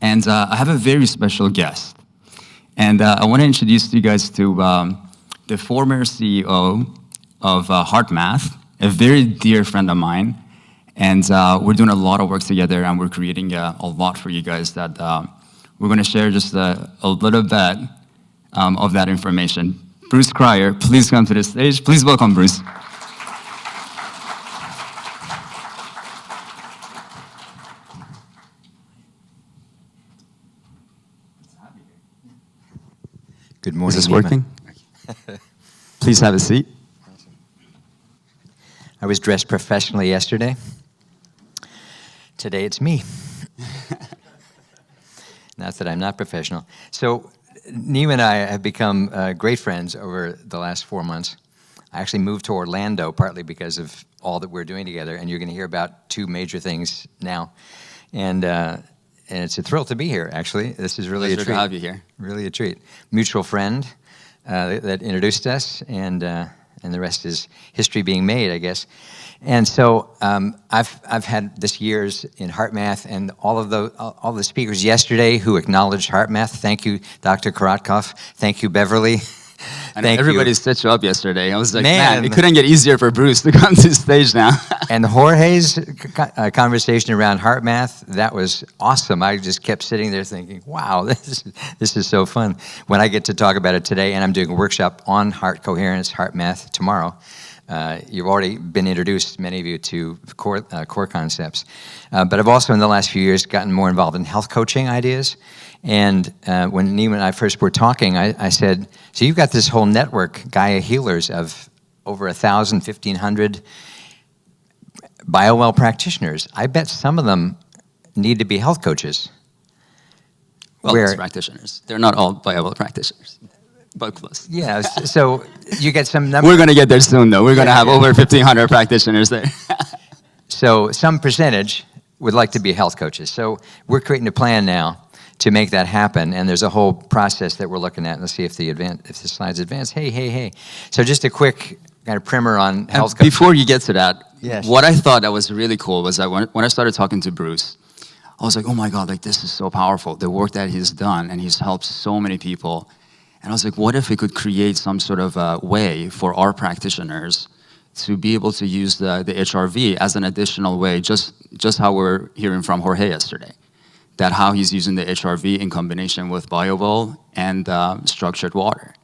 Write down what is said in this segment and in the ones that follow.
And I have a very special guest. And I want to introduce you guys to the former CEO of HeartMath, a very dear friend of mine. And we're doing a lot of work together, and we're creating a lot for you guys that we're going to share just a little bit of that information. Bruce Cryer, please come to the stage. Please welcome Bruce. Good morning. Is this working? Please have a seat. I was dressed professionally yesterday. Today it's me. Not that I'm not professional. So Nima and I have become great friends over the last 4 months. I actually moved to Orlando partly because of all that we're doing together, and you're going to hear about 2 major things now. And it's a thrill to be here, actually. This is really a treat. Pleasure to have you here. Really a treat. Mutual friend that introduced us, and the rest is history being made, I guess. And so I've had this years in HeartMath, and all the speakers yesterday who acknowledged HeartMath. Thank you, Dr. Korotkov. Thank you, Beverly. And everybody set you up yesterday. I was like, man, it couldn't get easier for Bruce to come to the stage now. And Jorge's conversation around HeartMath, that was awesome. I just kept sitting there thinking, wow, this is so fun. When I get to talk about it today, and I'm doing a workshop on heart coherence, HeartMath tomorrow. You've already been introduced, many of you, to core concepts. But I've also, in the last few years, gotten more involved in health coaching ideas. And when Nima and I first were talking, I said, so you've got this whole network, Gaia Healers, of over 1,000, 1,500 BioWell practitioners. I bet some of them need to be health coaches. Wellness practitioners. They're not all BioWell practitioners. But close. Yeah, so you get some number. We're going to get there soon, though. We're going to have over 1,500 practitioners there. So some percentage would like to be health coaches. So we're creating a plan now to make that happen, and there's a whole process that we're looking at. Let's see if the slides advance. Hey. So just a quick kind of primer on health coaching. Before you get to that, yes. What I thought that was really cool was that when I started talking to Bruce, I was like, oh my God, like this is so powerful. The work that he's done, and he's helped so many people. And I was like, what if we could create some sort of a way for our practitioners to be able to use the HRV as an additional way, just how we're hearing from Jorge yesterday, that how he's using the HRV in combination with BioWell and structured water.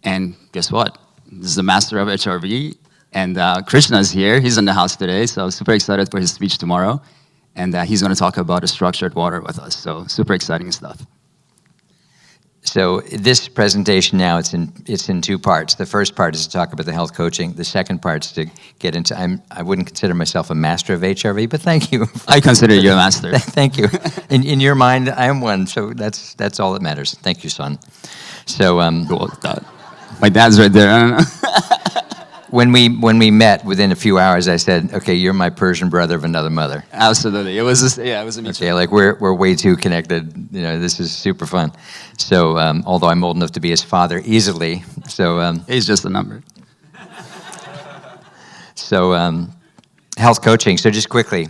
And guess what? This is the master of HRV, and Krishna's here. He's in the house today, so super excited for his speech tomorrow. And he's going to talk about a structured water with us, so super exciting stuff. So this presentation now, it's in 2 parts. The first part is to talk about the health coaching. The second part is to get into, I wouldn't consider myself a master of HRV, but thank you. I consider you a master. Thank you. In your mind, I am one, so that's all that matters. Thank you, son. So cool. My dad's right there. When we met, within a few hours, I said, "Okay, you're my Persian brother of another mother." Absolutely, it was just, it was a mutual. Okay, like we're way too connected. You know, this is super fun. So, although I'm old enough to be his father easily, so he's just a number. So, health coaching. So, just quickly,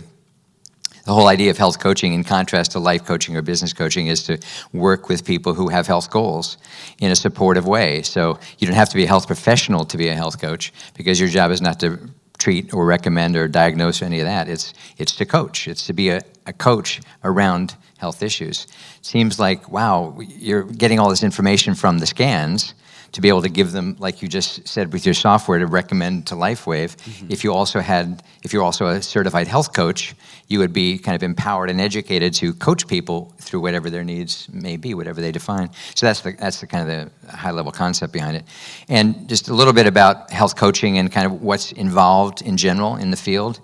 the whole idea of health coaching, in contrast to life coaching or business coaching, is to work with people who have health goals in a supportive way. So you don't have to be a health professional to be a health coach, because your job is not to treat or recommend or diagnose or any of that. It's to coach. It's to be a coach around health issues. It seems like, wow, you're getting all this information from the scans to be able to give them, like you just said with your software, to recommend to LifeWave. Mm-hmm. If you're also a certified health coach, you would be kind of empowered and educated to coach people through whatever their needs may be, whatever they define. So that's the kind of the high level concept behind it. And just a little bit about health coaching and kind of what's involved in general in the field.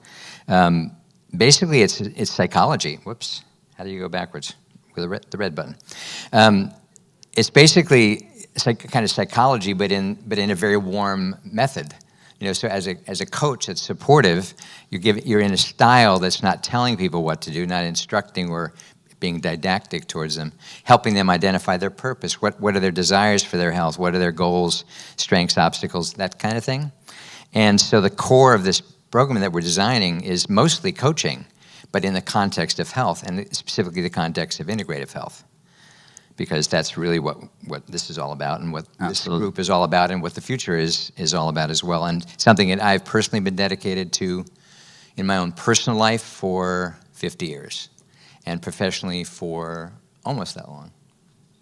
Basically, it's psychology. Whoops, how do you go backwards with the red button? It's basically kind of psychology, but in a very warm method. You know, so as a coach that's supportive, you're in a style that's not telling people what to do, not instructing or being didactic towards them, helping them identify their purpose. What are their desires for their health? What are their goals, strengths, obstacles, that kind of thing. And so the core of this program that we're designing is mostly coaching, but in the context of health, and specifically the context of integrative health, because that's really what this is all about, and what this group is all about, and what the future is all about as well, and something that I've personally been dedicated to in my own personal life for 50 years, and professionally for almost that long,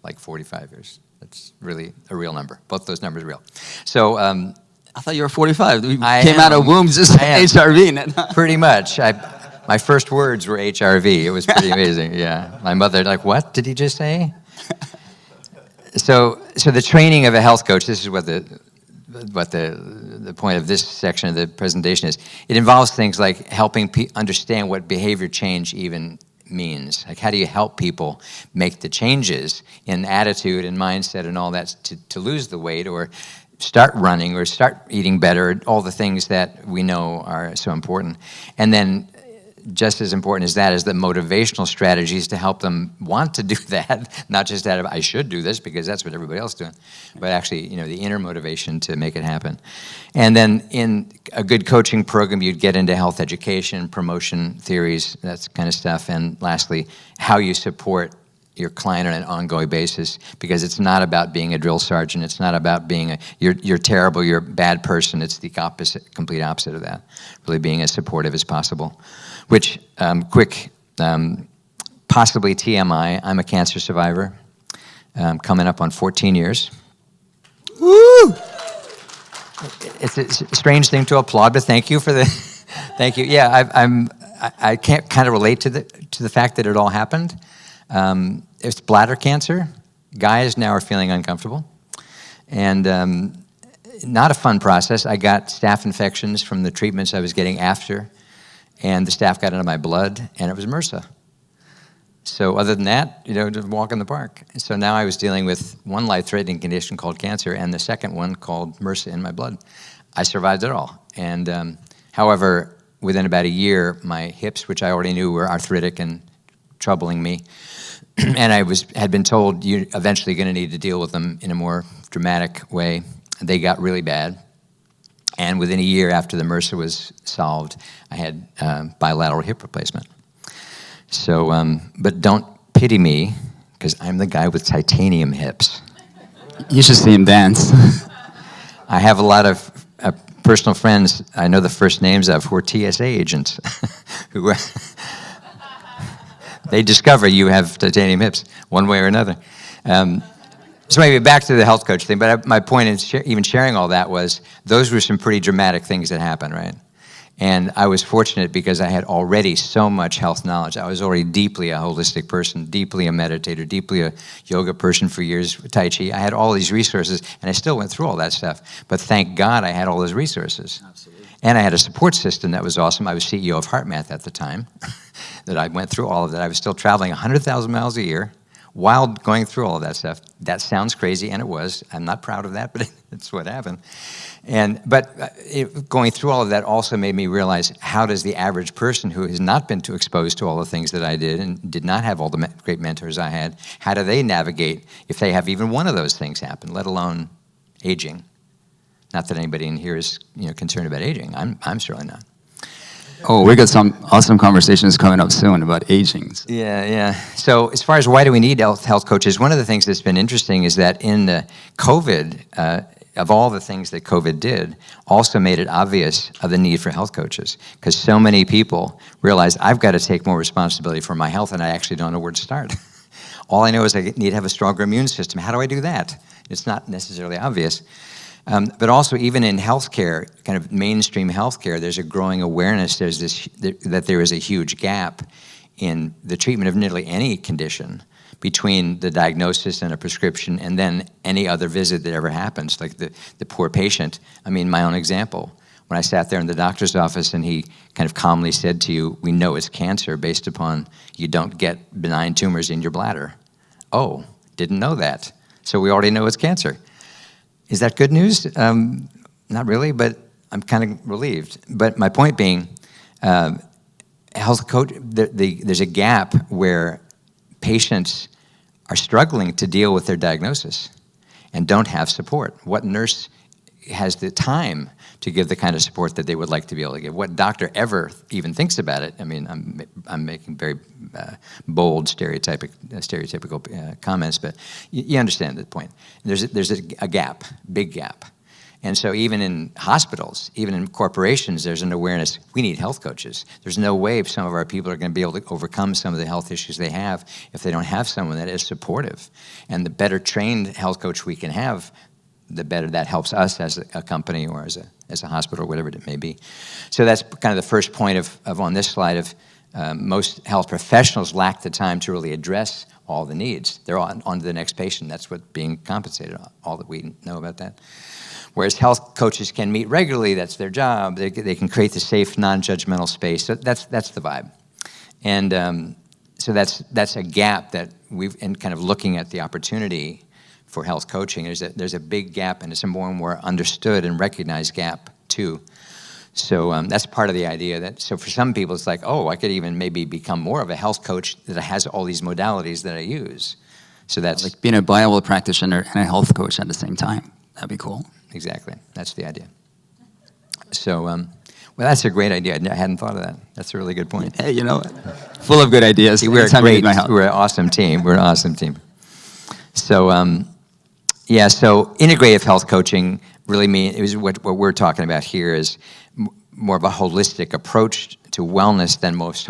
like 45 years. That's really a real number. Both those numbers are real. So I thought you were 45. We I came out of womb just HRV. Pretty much. My first words were HRV. It was pretty amazing. Yeah. My mother, like, what did he just say? So the training of a health coach, this is what the point of this section of the presentation is. It involves things like helping understand what behavior change even means. Like, how do you help people make the changes in attitude and mindset and all that to lose the weight, or start running, or start eating better, all the things that we know are so important. And then just as important as that is the motivational strategies to help them want to do that, not just out of, I should do this because that's what everybody else is doing, but actually, the inner motivation to make it happen. And then in a good coaching program, you'd get into health education, promotion theories, that kind of stuff. And lastly, how you support your client on an ongoing basis, because it's not about being a drill sergeant. It's not about being you're terrible, you're a bad person. It's the opposite, complete opposite of that. Really being as supportive as possible. Which, possibly TMI, I'm a cancer survivor, coming up on 14 years. Woo! It's a strange thing to applaud, but thank you for the, thank you. Yeah, I can't kind of relate to the fact that it all happened. It's bladder cancer. Guys now are feeling uncomfortable. And not a fun process. I got staph infections from the treatments I was getting after, and the staph got into my blood, and it was MRSA. So other than that, just walk in the park. So now I was dealing with one life-threatening condition called cancer, and the second one called MRSA in my blood. I survived it all. And however, within about a year, my hips, which I already knew were arthritic and troubling me, and I had been told you're eventually going to need to deal with them in a more dramatic way. They got really bad. And within a year after the MRSA was solved, I had bilateral hip replacement. So, but don't pity me, because I'm the guy with titanium hips. You should see him dance. I have a lot of personal friends I know the first names of who are TSA agents who they discover you have titanium hips one way or another. So maybe back to the health coach thing, but my point in even sharing all that was those were some pretty dramatic things that happened, right? And I was fortunate because I had already so much health knowledge. I was already deeply a holistic person, deeply a meditator, deeply a yoga person for years, Tai Chi. I had all these resources, and I still went through all that stuff. But thank God I had all those resources. Absolutely. And I had a support system that was awesome. I was CEO of HeartMath at the time, that I went through all of that. I was still traveling 100,000 miles a year while going through all of that stuff. That sounds crazy, and it was. I'm not proud of that, but it's what happened. But going through all of that also made me realize, how does the average person who has not been too exposed to all the things that I did and did not have all the great mentors I had, how do they navigate if they have even one of those things happen, let alone aging? Not that anybody in here is concerned about aging. I'm certainly not. Oh, we got some awesome conversations coming up soon about aging. Yeah. So as far as why do we need health coaches, one of the things that's been interesting is that in the COVID, of all the things that COVID did, also made it obvious of the need for health coaches, because so many people realized, I've got to take more responsibility for my health, and I actually don't know where to start. All I know is I need to have a stronger immune system. How do I do that? It's not necessarily obvious. But also, even in healthcare, kind of mainstream healthcare, there's a growing awareness that there is a huge gap in the treatment of nearly any condition between the diagnosis and a prescription and then any other visit that ever happens, like the poor patient. I mean, my own example, when I sat there in the doctor's office and he kind of calmly said to you, we know it's cancer based upon you don't get benign tumors in your bladder. Oh, didn't know that. So we already know it's cancer. Is that good news? Not really, but I'm kind of relieved. But my point being, health coach, there's a gap where patients are struggling to deal with their diagnosis and don't have support. What nurse has the time to give the kind of support that they would like to be able to give. What doctor ever even thinks about it? I mean, I'm making very bold stereotypical comments, but you understand the point. There's a gap, big gap. And so even in hospitals, even in corporations, there's an awareness, we need health coaches. There's no way some of our people are going to be able to overcome some of the health issues they have if they don't have someone that is supportive. And the better trained health coach we can have, the better that helps us as a company or as a hospital, or whatever it may be. So that's kind of the first point of on this slide of most health professionals lack the time to really address all the needs. They're on to the next patient. That's what being compensated, all that we know about that. Whereas health coaches can meet regularly, that's their job. They can create the safe, non-judgmental space. So that's the vibe. And so that's a gap that in kind of looking at the opportunity for health coaching, there's a big gap, and it's a more and more understood and recognized gap too. So that's part of the idea so for some people it's like, oh, I could even maybe become more of a health coach that has all these modalities that I use. So that's like being a bio practitioner and a health coach at the same time. That'd be cool. Exactly. That's the idea. So, well, that's a great idea. I hadn't thought of that. That's a really good point. Hey, you know, full of good ideas. See, we're an awesome team. We're an awesome team. So, so integrative health coaching really means what we're talking about here is more of a holistic approach to wellness than most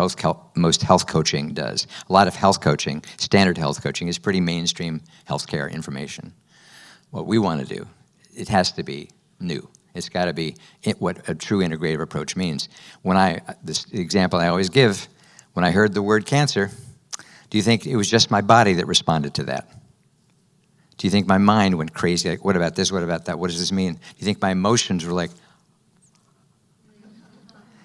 health coaching does. A lot of health coaching, standard health coaching, is pretty mainstream healthcare information. What we want to do, it has to be new. It's got to be what a true integrative approach means. This example I always give, when I heard the word cancer, do you think it was just my body that responded to that? Do you think my mind went crazy? Like, what about this? What about that? What does this mean? Do you think my emotions were like,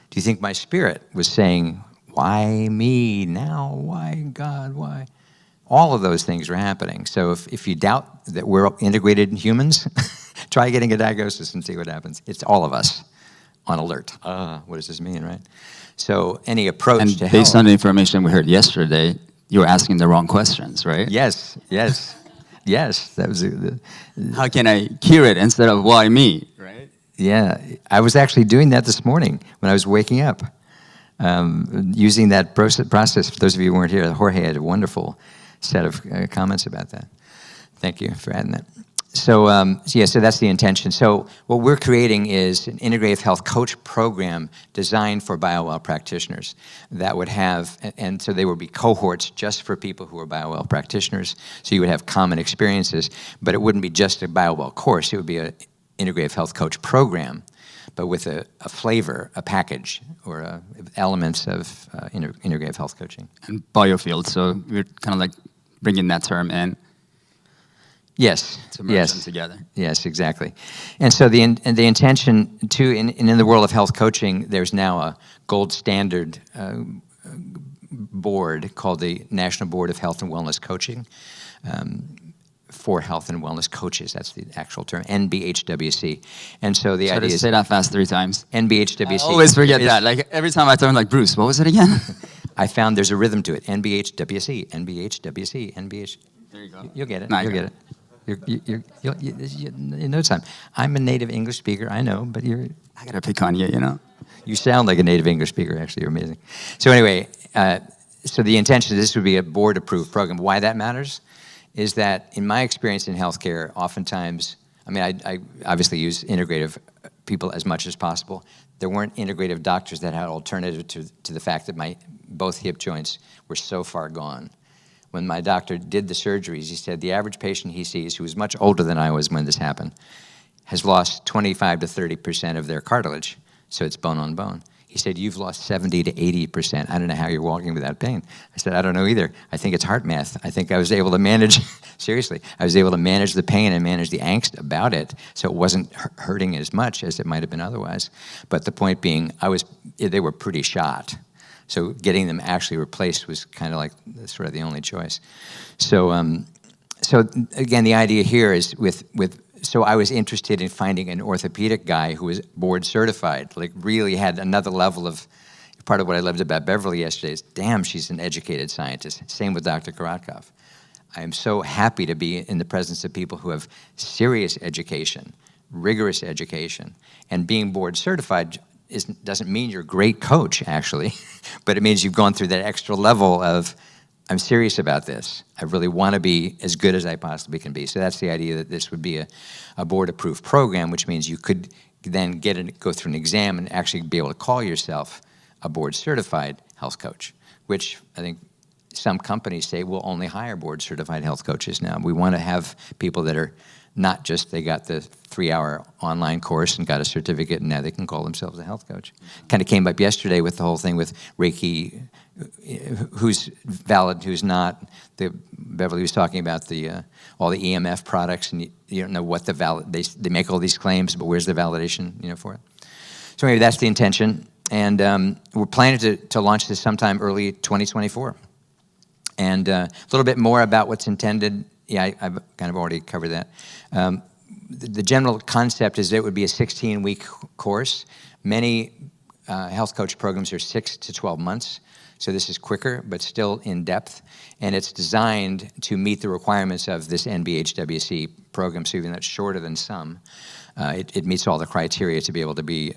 do you think my spirit was saying, why me now? Why God? Why? All of those things are happening. So if you doubt that we're integrated humans, try getting a diagnosis and see what happens. It's all of us on alert. What does this mean, right? So any approach and to health. Based on the information we heard yesterday, you were asking the wrong questions, right? Yes. That was how can I cure it instead of why me, right? Yeah, I was actually doing that this morning when I was waking up, using that process. For those of you who weren't here, Jorge had a wonderful set of comments about that. Thank you for adding that. So, so that's the intention. So what we're creating is an integrative health coach program designed for BioWell practitioners that would have, and so they would be cohorts just for people who are BioWell practitioners. So you would have common experiences, but it wouldn't be just a BioWell course. It would be an integrative health coach program, but with a flavor, a package, or elements of integrative health coaching. And biofield, so we're kind of like bringing that term in. Yes. To merge them together. Yes, exactly. And so the intention too, in the world of health coaching, there's now a gold standard board called the National Board of Health and Wellness Coaching for health and wellness coaches. That's the actual term, NBHWC. And so the idea is say that fast 3 times. NBHWC. I always forget that. Like every time I turn, like Bruce, what was it again? I found there's a rhythm to it. NBHWC, NBHWC, NBH. There you go. You'll get it. You'll get it. You'll in no time. I'm a native English speaker, I know, but I gotta pick on you, you know. You sound like a native English speaker, actually. You're amazing. So anyway, so the intention, this would be a board-approved program. Why that matters is that in my experience in healthcare, oftentimes, I mean, I obviously use integrative people as much as possible. There weren't integrative doctors that had alternative to the fact that my both hip joints were so far gone. When my doctor did the surgeries, he said the average patient he sees, who was much older than I was when this happened, has lost 25 to 30% of their cartilage, so it's bone on bone. He said, you've lost 70 to 80%. I don't know how you're walking without pain. I said, I don't know either. I think it's heart math. I think I was able to manage, seriously, I was able to manage the pain and manage the angst about it, so it wasn't hurting as much as it might have been otherwise. But the point being, they were pretty shot. So getting them actually replaced was kind of like sort of the only choice. So, so again, the idea here is so I was interested in finding an orthopedic guy who was board certified, like really had another level of, part of what I loved about Beverly yesterday is, damn, she's an educated scientist. Same with Dr. Korotkov. I am so happy to be in the presence of people who have serious education, rigorous education. And being board certified doesn't mean you're a great coach, actually, but it means you've gone through that extra level of, I'm serious about this. I really want to be as good as I possibly can be. So that's the idea, that this would be a board-approved program, which means you could then go through an exam and actually be able to call yourself a board-certified health coach, which I think some companies say we'll only hire board-certified health coaches now. We want to have people that are not just they got the 3-hour online course and got a certificate and now they can call themselves a health coach. Kind of came up yesterday with the whole thing with Reiki, who's valid, who's not. Beverly was talking about all the EMF products, and you don't know what they make all these claims, but where's the validation, for it? So maybe that's the intention, and we're planning to launch this sometime early 2024. And a little bit more about what's intended. Yeah, I've kind of already covered that. The general concept is that it would be a 16-week course. Many health coach programs are 6 to 12 months, so this is quicker, but still in depth. And it's designed to meet the requirements of this NBHWC program, so even though it's shorter than some, it meets all the criteria to be able to be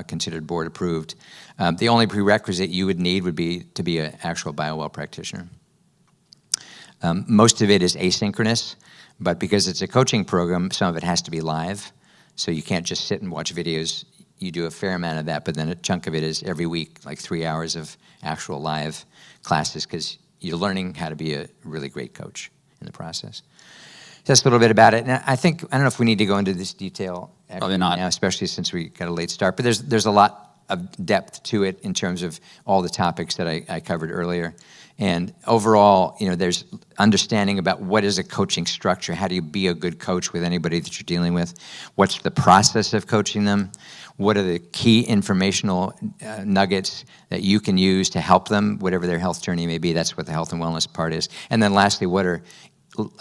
considered board approved. The only prerequisite you would need would be to be an actual BioWell practitioner. Most of it is asynchronous, but because it's a coaching program, some of it has to be live. So you can't just sit and watch videos. You do a fair amount of that, but then a chunk of it is every week, like 3 hours of actual live classes, because you're learning how to be a really great coach in the process. Just a little bit about it. And I don't know if we need to go into this detail Probably not. now, especially since we got a late start, but there's a lot of depth to it in terms of all the topics that I covered earlier. And overall, there's understanding about what is a coaching structure. How do you be a good coach with anybody that you're dealing with? What's the process of coaching them? What are the key informational nuggets that you can use to help them, whatever their health journey may be? That's what the health and wellness part is. And then lastly, what are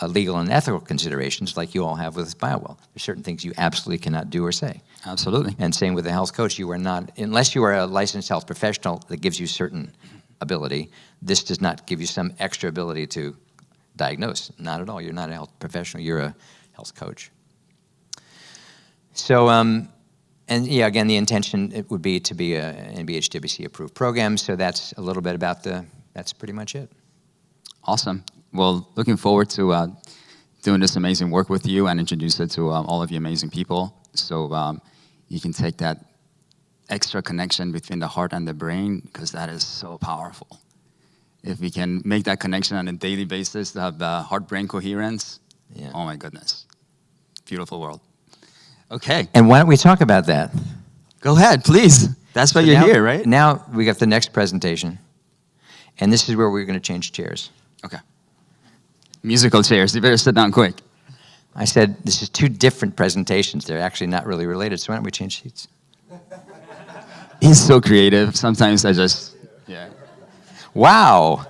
legal and ethical considerations like you all have with BioWell? There's certain things you absolutely cannot do or say. Absolutely. And same with a health coach. You are not, unless you are a licensed health professional that gives you certain ability, this does not give you some extra ability to diagnose. Not at all. You're not a health professional. You're a health coach. So, and yeah, again, the intention it would be to be a NBHWC approved program. So that's a little bit about that's pretty much it. Awesome. Well, looking forward to doing this amazing work with you and introduce it to all of you amazing people. So you can take that extra connection between the heart and the brain, because that is so powerful. If we can make that connection on a daily basis to have heart-brain coherence, yeah. Oh my goodness. Beautiful world. Okay. And why don't we talk about that? Go ahead, please. That's why you're here, right? Now we got the next presentation, and this is where we're going to change chairs. Okay. Musical chairs. You better sit down quick. I said this is two different presentations. They're actually not really related, so why don't we change seats? He's so creative. Sometimes yeah. Wow.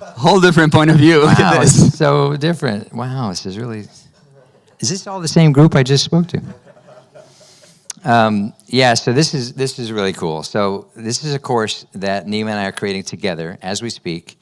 Whole different point of view. Wow, Look at this. It's so different. Wow, this is really... Is this all the same group I just spoke to? Yeah, so this is really cool. So this is a course that Nima and I are creating together as we speak.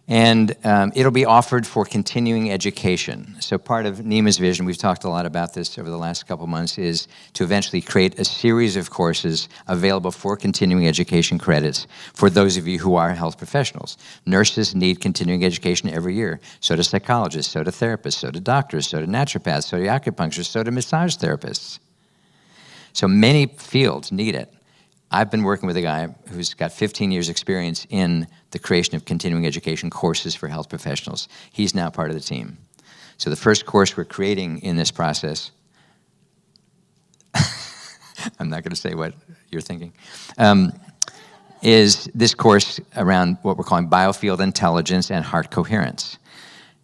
And it'll be offered for continuing education. So part of Nima's vision, we've talked a lot about this over the last couple months, is to eventually create a series of courses available for continuing education credits for those of you who are health professionals. Nurses need continuing education every year. So do psychologists, so do therapists, so do doctors, so do naturopaths, so do acupuncturists, so do massage therapists. So many fields need it. I've been working with a guy who's got 15 years experience in the creation of continuing education courses for health professionals. He's now part of the team. So the first course we're creating in this process, I'm not going to say what you're thinking, is this course around what we're calling biofield intelligence and heart coherence.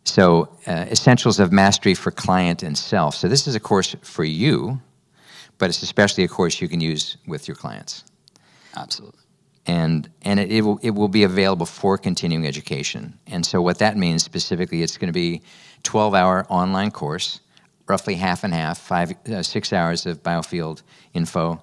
So essentials of mastery for client and self. So this is a course for you, but it's especially a course you can use with your clients. Absolutely. And it will be available for continuing education. And so what that means specifically, it's going to be 12-hour online course, roughly half and half, 6 hours of biofield info.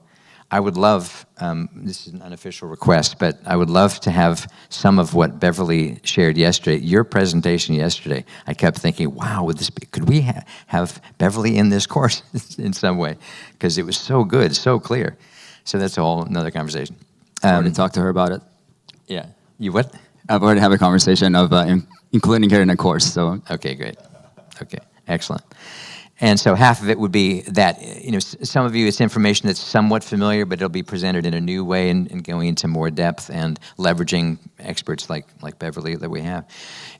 I would love, this is an unofficial request, but I would love to have some of what Beverly shared yesterday. Your presentation yesterday, I kept thinking, wow, could we have Beverly in this course in some way? Because it was so good, so clear. So that's a whole another conversation. I already talked to her about it. Yeah. You what? I've already had a conversation of including her in a course. So Okay, great. Okay, excellent. And so half of it would be that, some of you, it's information that's somewhat familiar, but it'll be presented in a new way and going into more depth and leveraging experts like Beverly that we have.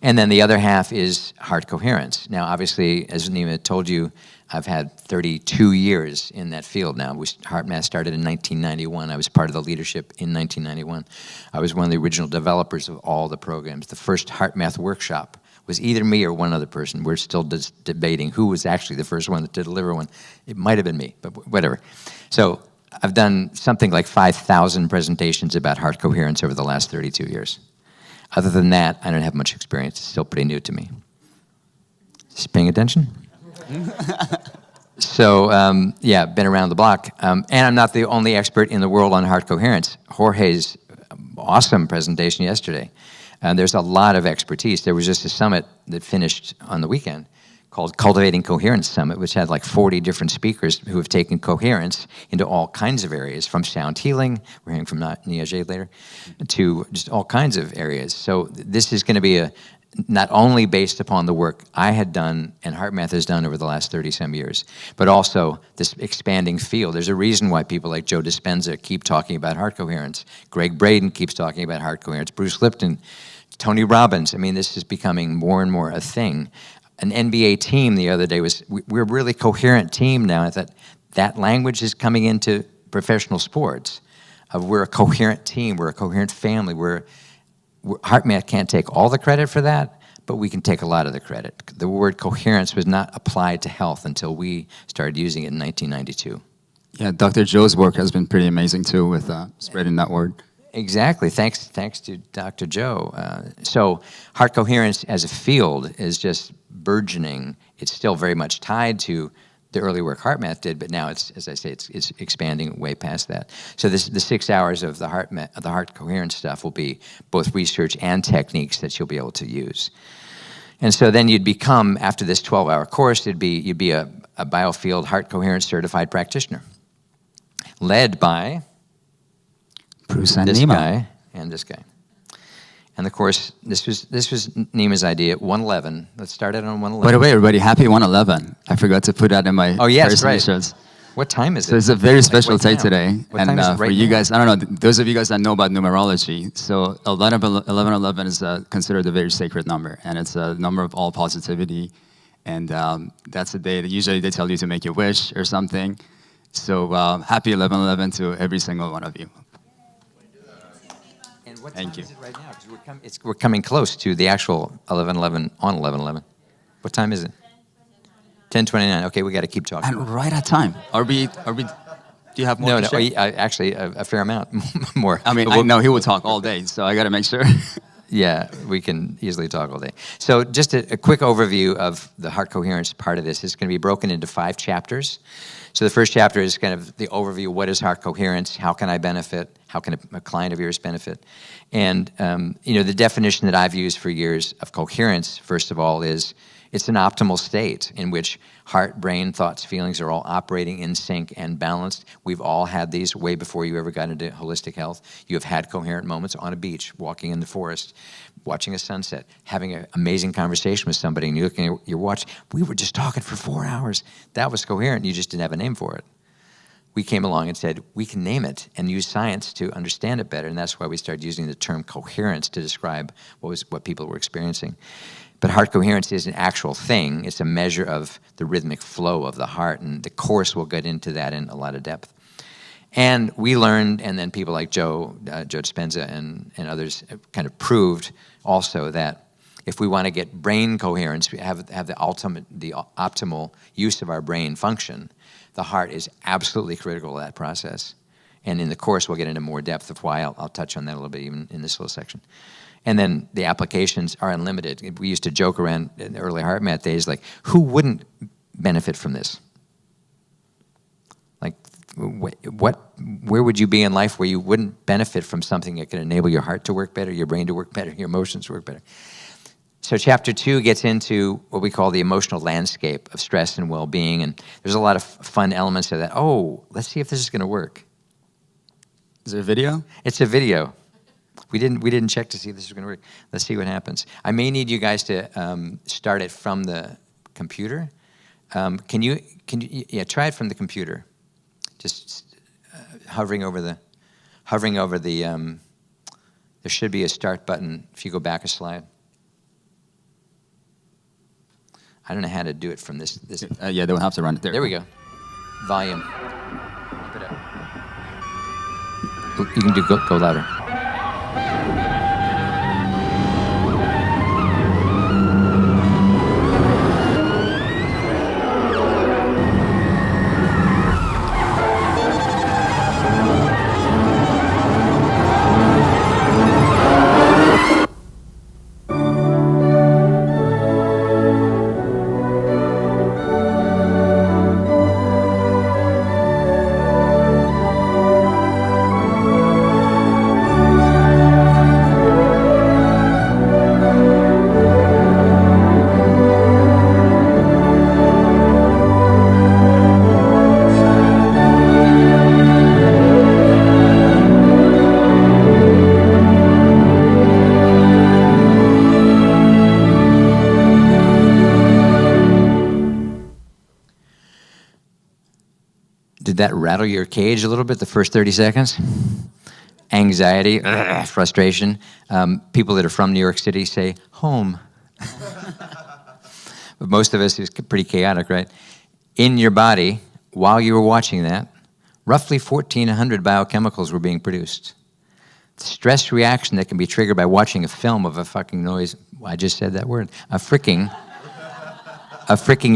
And then the other half is heart coherence. Now, obviously, as Nima told you, I've had 32 years in that field now. HeartMath started in 1991. I was part of the leadership in 1991. I was one of the original developers of all the programs. The first HeartMath workshop was either me or one other person. We're still debating who was actually the first one to deliver one. It might have been me, but whatever. So I've done something like 5,000 presentations about heart coherence over the last 32 years. Other than that, I don't have much experience. It's still pretty new to me. Just paying attention? So, yeah, been around the block. And I'm not the only expert in the world on heart coherence. Jorge's awesome presentation yesterday. There's a lot of expertise. There was just a summit that finished on the weekend called Cultivating Coherence Summit, which had like 40 different speakers who have taken coherence into all kinds of areas, from sound healing, we're hearing from Niaget later, to just all kinds of areas. So this is going to be not only based upon the work I had done and HeartMath has done over the last 30-some years, but also this expanding field. There's a reason why people like Joe Dispenza keep talking about heart coherence. Greg Braden keeps talking about heart coherence. Bruce Lipton, Tony Robbins. I mean, this is becoming more and more a thing. An NBA team the other day we're a really coherent team now. I thought that language is coming into professional sports. We're a coherent team. We're a coherent family. HeartMath can't take all the credit for that, but we can take a lot of the credit. The word coherence was not applied to health until we started using it in 1992. yeah, Dr. Joe's work has been pretty amazing too with spreading that word. Exactly. Thanks to Dr. Joe. So heart coherence as a field is just burgeoning. It's still very much tied to the early work HeartMath did, but now it's, as I say, it's expanding way past that. So the 6 hours of the heart coherence stuff will be both research and techniques that you'll be able to use. And so then you'd become, after this 12-hour course, you'd be a biofield heart coherence certified practitioner, led by Bruce and this Nima. guy and this guy. And of course, this was Nima's idea. 111. Let's start it on 111. By the way, everybody, happy 111. I forgot to put that in my yes, right. presentations. What time is it? So it's a very special day now? today. What and time is it right for you now? guys, I don't know, those of you guys that know about numerology, so 1111 is considered a very sacred number, and it's a number of all positivity. And that's the day that usually they tell you to make your wish or something. So happy 1111 to every single one of you. And what Thank time you. is it right now? Because we're coming close to the actual 1111 on 1111. What time is it? 10:29. Okay, we got to keep talking. And right at time. Are we? Do you have more No, to share? actually, a fair amount more. I mean, I know he will talk all day, so I got to make sure. Yeah, we can easily talk all day. So just a quick overview of the heart coherence part of this. It's going to be broken into 5 chapters. So the first chapter is kind of the overview. What is heart coherence? How can I benefit? How can a client of yours benefit? And the definition that I've used for years of coherence, first of all, is it's an optimal state in which heart, brain, thoughts, feelings are all operating in sync and balanced. We've all had these way before you ever got into holistic health. You have had coherent moments on a beach, walking in the forest, watching a sunset, having an amazing conversation with somebody, and you're looking at your watch. We were just talking for 4 hours. That was coherent. You just didn't have a name for it. We came along and said, we can name it and use science to understand it better, and that's why we started using the term coherence to describe what people were experiencing. But heart coherence is an actual thing. It's a measure of the rhythmic flow of the heart, and the course will get into that in a lot of depth. And we learned, and then people like Joe Dispenza and others kind of proved also that if we want to get brain coherence, we have the optimal use of our brain function, the heart is absolutely critical to that process. And in the course, we'll get into more depth of why. I'll touch on that a little bit even in this little section. And then the applications are unlimited. We used to joke around in the early HeartMath days, like, who wouldn't benefit from this? Like, where would you be in life where you wouldn't benefit from something that could enable your heart to work better, your brain to work better, your emotions to work better? So chapter 2 gets into what we call the emotional landscape of stress and well-being, and there's a lot of fun elements of that. Oh, let's see if this is going to work. Is it a video? It's a video. We didn't check to see if this is going to work. Let's see what happens. I may need you guys to start it from the computer. Can you try it from the computer? Just hovering over the. There should be a start button if you go back a slide. I don't know how to do it from this. Yeah, they'll have to run it there. There we go. Volume. Keep it up. You can do go louder. Did that rattle your cage a little bit the first 30 seconds? Anxiety, frustration. People that are from New York City say, home. But most of us, it's pretty chaotic, right? In your body, while you were watching that, roughly 1,400 biochemicals were being produced. The stress reaction that can be triggered by watching a film of a fucking noise, I just said that word, a freaking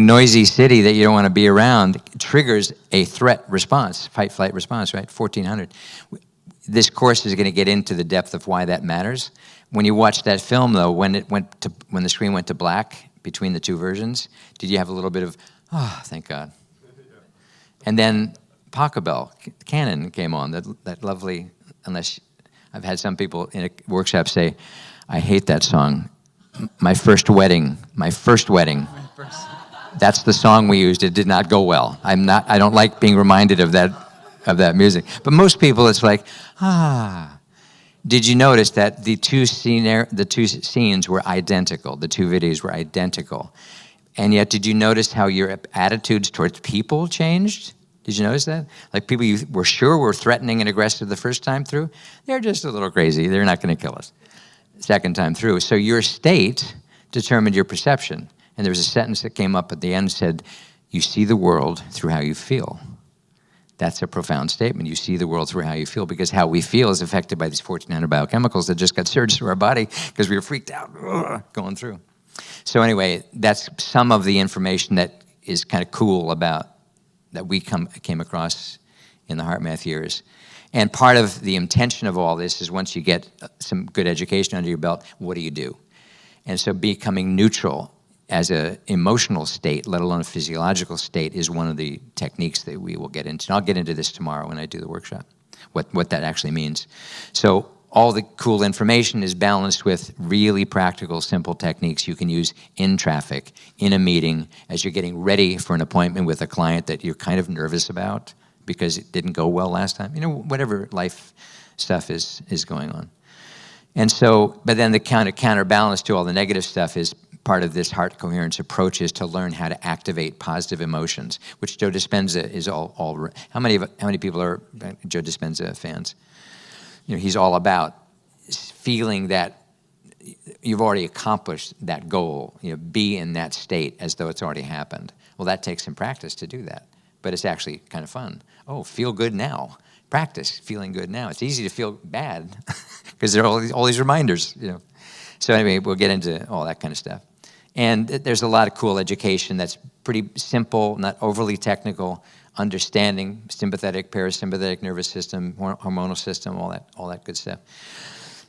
noisy city that you don't want to be around triggers a threat response, fight-flight response, right? 1,400. This course is going to get into the depth of why that matters. When you watch that film, though, when the screen went to black between the two versions, did you have a little bit of, oh, thank God? And then Pachelbel, Canon came on, that lovely, unless I've had some people in a workshop say, I hate that song. My first wedding. That's the song we used. It did not go well. I don't like being reminded of that music. But most people, it's like, Did you notice that the two scenes were identical? The two videos were identical. And yet, did you notice how your attitudes towards people changed? Did you notice that? Like people you were sure were threatening and aggressive the first time through, they're just a little crazy. They're not going to kill us. Second time through. So your state determined your perception. And there was a sentence that came up at the end said, you see the world through how you feel. That's a profound statement. You see the world through how you feel, because how we feel is affected by these 1,400 biochemicals that just got surged through our body because we were freaked out going through. So anyway, that's some of the information that is kind of cool about that we came across in the HeartMath years. And part of the intention of all this is once you get some good education under your belt, what do you do? And so becoming neutral as an emotional state, let alone a physiological state, is one of the techniques that we will get into. And I'll get into this tomorrow when I do the workshop, what that actually means. So all the cool information is balanced with really practical, simple techniques you can use in traffic, in a meeting, as you're getting ready for an appointment with a client that you're kind of nervous about because it didn't go well last time. You know, whatever life stuff is going on. And so, but then the counterbalance to all the negative stuff is part of this heart coherence approach is to learn how to activate positive emotions, which Joe Dispenza is all. How many people are Joe Dispenza fans? You know, he's all about feeling that you've already accomplished that goal. You know, be in that state as though it's already happened. Well, that takes some practice to do that, but it's actually kind of fun. Oh, feel good now. Practice feeling good now. It's easy to feel bad because there are all these reminders. You know. So anyway, we'll get into all that kind of stuff. And there's a lot of cool education that's pretty simple, not overly technical, understanding sympathetic, parasympathetic nervous system, hormonal system, all that good stuff.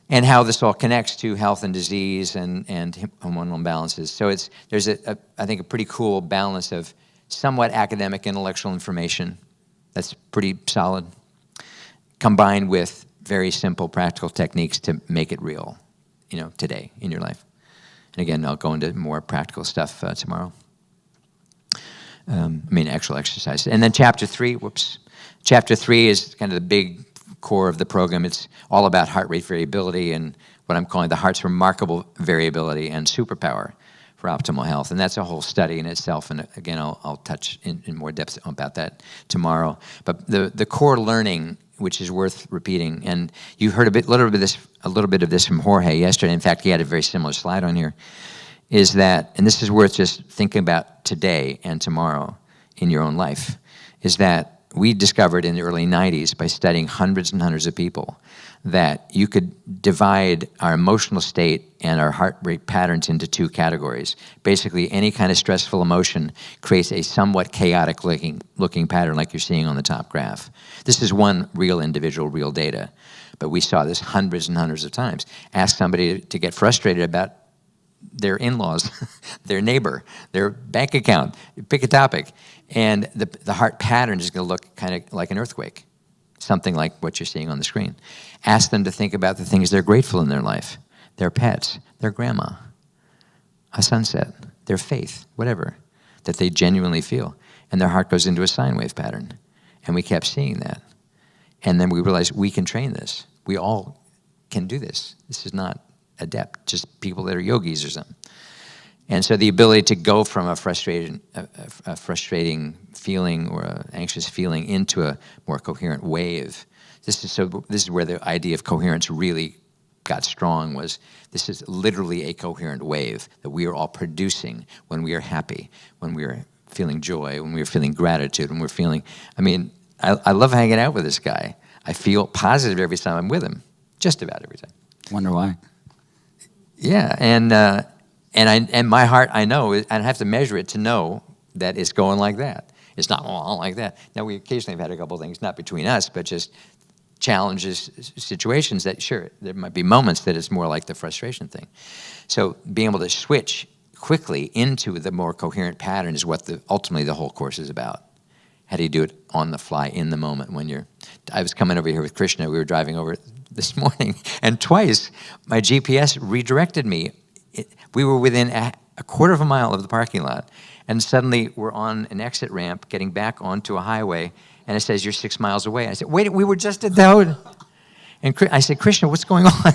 And how this all connects to health and disease and hormonal imbalances. So there's I think a pretty cool balance of somewhat academic intellectual information That's pretty solid. Combined with very simple practical techniques to make it real, today in your life. And again, I'll go into more practical stuff tomorrow. Actual exercises. And then chapter 3 is kind of the big core of the program. It's all about heart rate variability and what I'm calling the heart's remarkable variability and superpower for optimal health. And that's a whole study in itself. And again, I'll touch in more depth about that tomorrow. But the core learning, which is worth repeating, and you heard a little bit of this from Jorge yesterday. In fact, he had a very similar slide on here, is that, and this is worth just thinking about today and tomorrow in your own life, is that we discovered in the early 90s by studying hundreds and hundreds of people that you could divide our emotional state and our heart rate patterns into 2 categories. Basically, any kind of stressful emotion creates a somewhat chaotic looking pattern like you're seeing on the top graph. This is one real individual, real data, but we saw this hundreds and hundreds of times. Ask somebody to get frustrated about their in-laws, their neighbor, their bank account, pick a topic, and the heart pattern is going to look kind of like an earthquake, something like what you're seeing on the screen. Ask them to think about the things they're grateful in their life, their pets, their grandma, a sunset, their faith, whatever, that they genuinely feel. And their heart goes into a sine wave pattern. And we kept seeing that. And then we realized we can train this. We all can do this. This is not adept, just people that are yogis or something. And so the ability to go from a frustrating feeling or an anxious feeling into a more coherent wave. This is where the idea of coherence really got strong. This is literally a coherent wave that we are all producing when we are happy, when we are feeling joy, when we are feeling gratitude, when we're feeling. I love hanging out with this guy. I feel positive every time I'm with him, just about every time. Wonder why? Yeah, and my heart, I know, I have to measure it to know that it's going like that. It's not all like that. Now, we occasionally have had a couple of things, not between us, but just challenges, situations that, sure, there might be moments that it's more like the frustration thing. So being able to switch quickly into the more coherent pattern is what ultimately the whole course is about. How do you do it on the fly, in the moment when I was coming over here with Krishna, we were driving over this morning, and twice my GPS redirected me. We were within a quarter of a mile of the parking lot, and suddenly we're on an exit ramp getting back onto a highway, and it says, you're 6 miles away. I said, wait, we were just at the... And I said, Krishna, what's going on?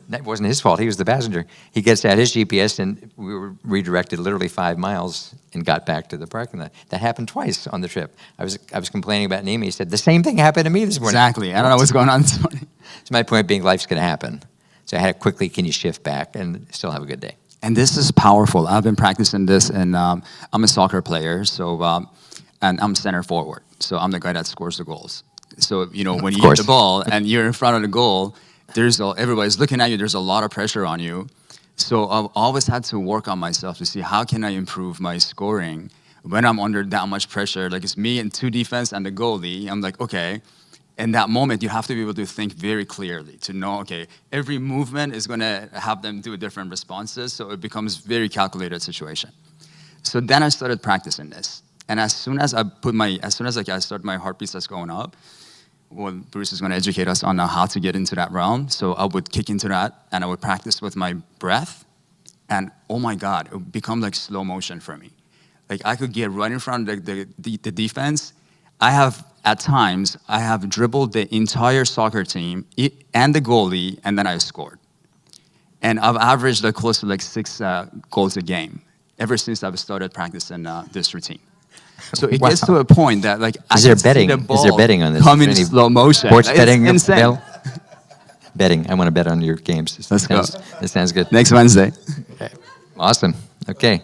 That wasn't his fault. He was the passenger. He gets out his GPS, and we were redirected literally 5 miles and got back to the parking lot. That happened twice on the trip. I was complaining about Nima. He said, the same thing happened to me this morning. Exactly. I don't know what's going on this morning. So my point being, life's going to happen. So I had to quickly, can you shift back and still have a good day? And this is powerful. I've been practicing this, and I'm a soccer player, and I'm center forward. So I'm the guy that scores the goals. So, when you hit the ball and you're in front of the goal, everybody's looking at you. There's a lot of pressure on you. So I've always had to work on myself to see how can I improve my scoring when I'm under that much pressure. Like, it's me and 2 defense and the goalie. I'm like, okay. In that moment, you have to be able to think very clearly to know, okay, every movement is going to have them do different responses. So it becomes very calculated situation. So then I started practicing this. And as soon as I start my heartbeat starts going up, well, Bruce is going to educate us on how to get into that realm. So I would kick into that, and I would practice with my breath. And oh my God, it would become like slow motion for me. Like, I could get right in front of the defense. At times, I have dribbled the entire soccer team and the goalie, and then I scored. And I've averaged close to 6 goals a game ever since I've started practicing this routine. So it gets to a point that I is there can see the ball betting on this? come in slow motion. Sports betting? Insane. Bill? Betting. I want to bet on your games. Let's go. This sounds good. Next Wednesday. Okay. Awesome. Okay.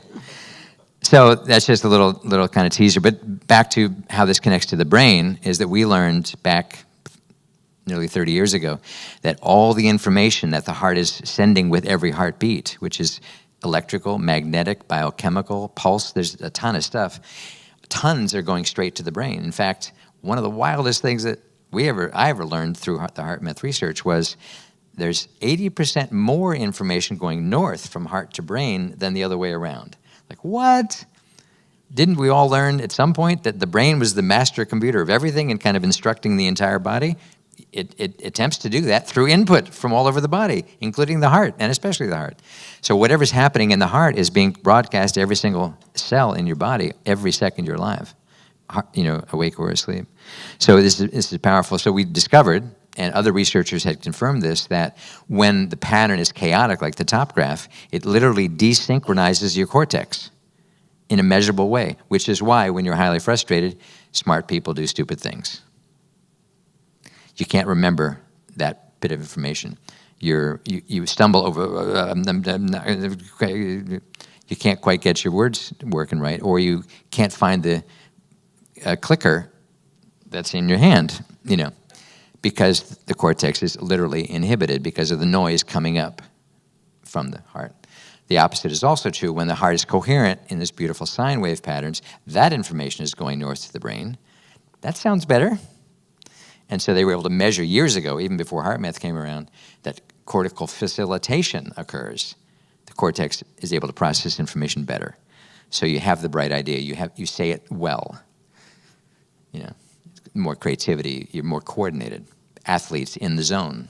So that's just a little kind of teaser. But back to how this connects to the brain is that we learned back nearly 30 years ago that all the information that the heart is sending with every heartbeat, which is electrical, magnetic, biochemical, pulse, there's a ton of stuff. Tons are going straight to the brain. In fact, one of the wildest things that I ever learned through the HeartMath research was there's 80% more information going north from heart to brain than the other way around. Like, what? Didn't we all learn at some point that the brain was the master computer of everything and kind of instructing the entire body? It attempts to do that through input from all over the body, including the heart, and especially the heart. So whatever's happening in the heart is being broadcast to every single cell in your body every second you're alive, awake or asleep. So this is powerful. So we discovered, and other researchers had confirmed this, that when the pattern is chaotic, like the top graph, it literally desynchronizes your cortex in a measurable way, which is why when you're highly frustrated, smart people do stupid things. You can't remember that bit of information. You stumble over, you can't quite get your words working right, or you can't find the clicker that's in your hand, because the cortex is literally inhibited because of the noise coming up from the heart. The opposite is also true. When the heart is coherent in this beautiful sine wave patterns, that information is going north to the brain. That sounds better. And so they were able to measure years ago, even before HeartMath came around, that cortical facilitation occurs. The cortex is able to process information better. So you have the bright idea, you say it well. More creativity, you're more coordinated. Athletes in the zone.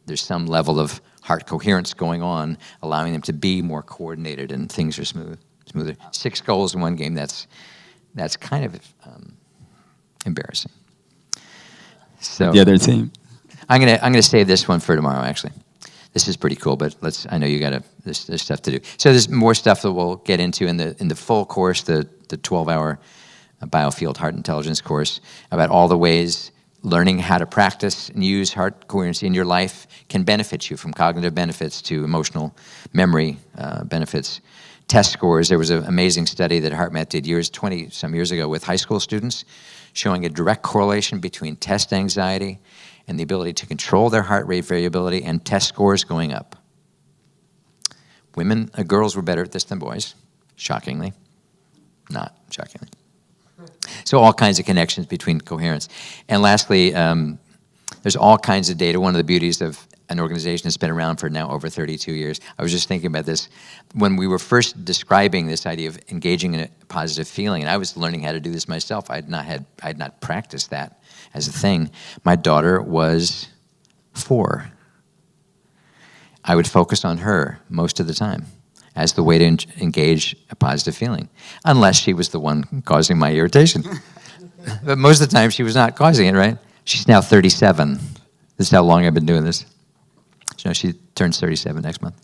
There's some level of heart coherence going on, allowing them to be more coordinated, and things are smoother. 6 goals in one game, that's kind of embarrassing. So the other team. I'm gonna save this one for tomorrow. Actually, this is pretty cool. But I know you there's stuff to do. So there's more stuff that we'll get into in the full course, the 12-hour Biofield Heart Intelligence course, about all the ways learning how to practice and use heart coherence in your life can benefit you, from cognitive benefits to emotional memory benefits. Test scores. There was an amazing study that HeartMath did 20-some years ago with high school students, showing a direct correlation between test anxiety and the ability to control their heart rate variability and test scores going up. Girls were better at this than boys, shockingly. Not shockingly. So all kinds of connections between coherence. And lastly, there's all kinds of data. One of the beauties of an organization that's been around for now over 32 years. I was just thinking about this. When we were first describing this idea of engaging in a positive feeling, and I was learning how to do this myself. I had not practiced that as a thing. My daughter was 4. I would focus on her most of the time as the way to engage a positive feeling, unless she was the one causing my irritation. But most of the time, she was not causing it, right? She's now 37. This is how long I've been doing this. So she turns 37 next month.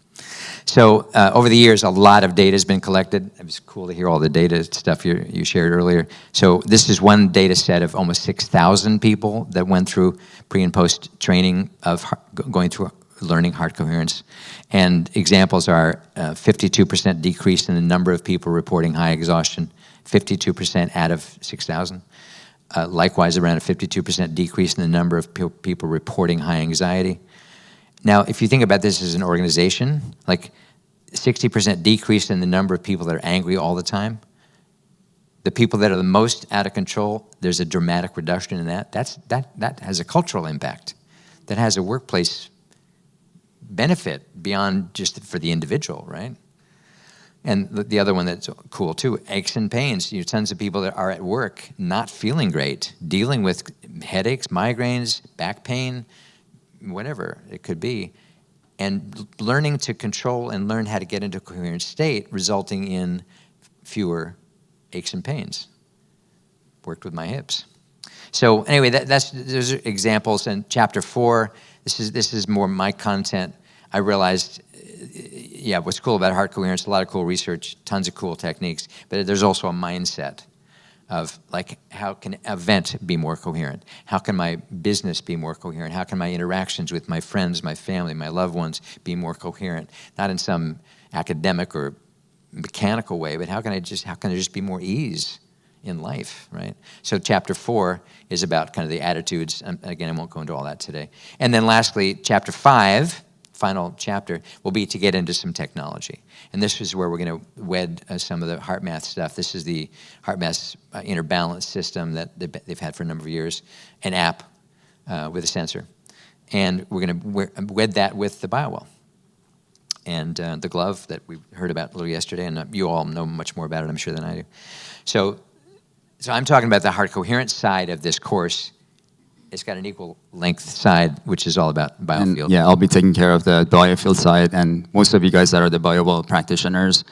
So over the years, a lot of data has been collected. It was cool to hear all the data stuff you shared earlier. So this is one data set of almost 6,000 people that went through pre and post training of going through learning heart coherence. And examples are 52% decrease in the number of people reporting high exhaustion, 52% out of 6,000. Likewise, around a 52% decrease in the number of people reporting high anxiety. Now, if you think about this as an organization, like 60% decrease in the number of people that are angry all the time, the people that are the most out of control, there's a dramatic reduction in that. That has a cultural impact. That has a workplace benefit beyond just for the individual, right? And the other one that's cool too, aches and pains. Tons of people that are at work not feeling great, dealing with headaches, migraines, back pain, whatever it could be, and learning to control and learn how to get into a coherent state, resulting in fewer aches and pains. Worked with my hips. So anyway, those are examples. And chapter 4, this is more my content. I realized, what's cool about heart coherence, a lot of cool research, tons of cool techniques, but there's also a mindset of, like, how can an event be more coherent? How can my business be more coherent? How can my interactions with my friends, my family, my loved ones be more coherent? Not in some academic or mechanical way, but how can there just be more ease in life, right? So chapter 4 is about kind of the attitudes. Again, I won't go into all that today. And then lastly, chapter 5, final chapter, will be to get into some technology. And this is where we're going to wed some of the HeartMath stuff. This is the HeartMath inner balance system that they've had for a number of years, an app with a sensor. And we're going to wed that with the BioWell. the glove that we heard about a little yesterday, and you all know much more about it, I'm sure, than I do. So I'm talking about the heart coherence side of this course. It's got an equal length side, which is all about biofield. And yeah, I'll be taking care of the biofield side, and most of you guys that are the BioWell practitioners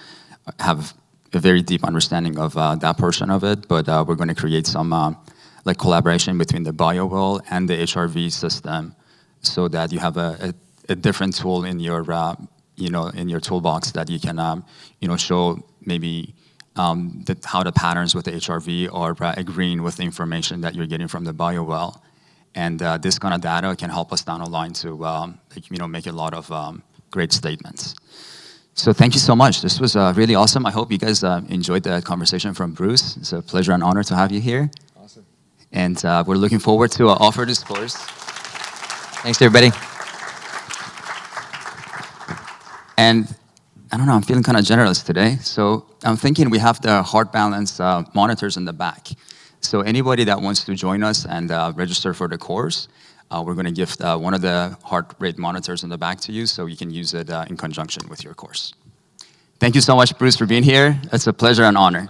have a very deep understanding of that portion of it, but we're going to create some like collaboration between the BioWell and the HRV system so that you have a different tool in your, in your toolbox that you can, show maybe how the patterns with the HRV are agreeing with the information that you're getting from the BioWell. And this kind of data can help us down the line to make a lot of great statements. So thank you so much. This was really awesome. I hope you guys enjoyed the conversation from Bruce. It's a pleasure and honor to have you here. Awesome. And we're looking forward to offer this course. Thanks, everybody. And I don't know, I'm feeling kind of generous today. So I'm thinking we have the heart balance monitors in the back. So anybody that wants to join us and register for the course, we're going to gift one of the heart rate monitors in the back to you so you can use it in conjunction with your course. Thank you so much, Bruce, for being here. It's a pleasure and honor.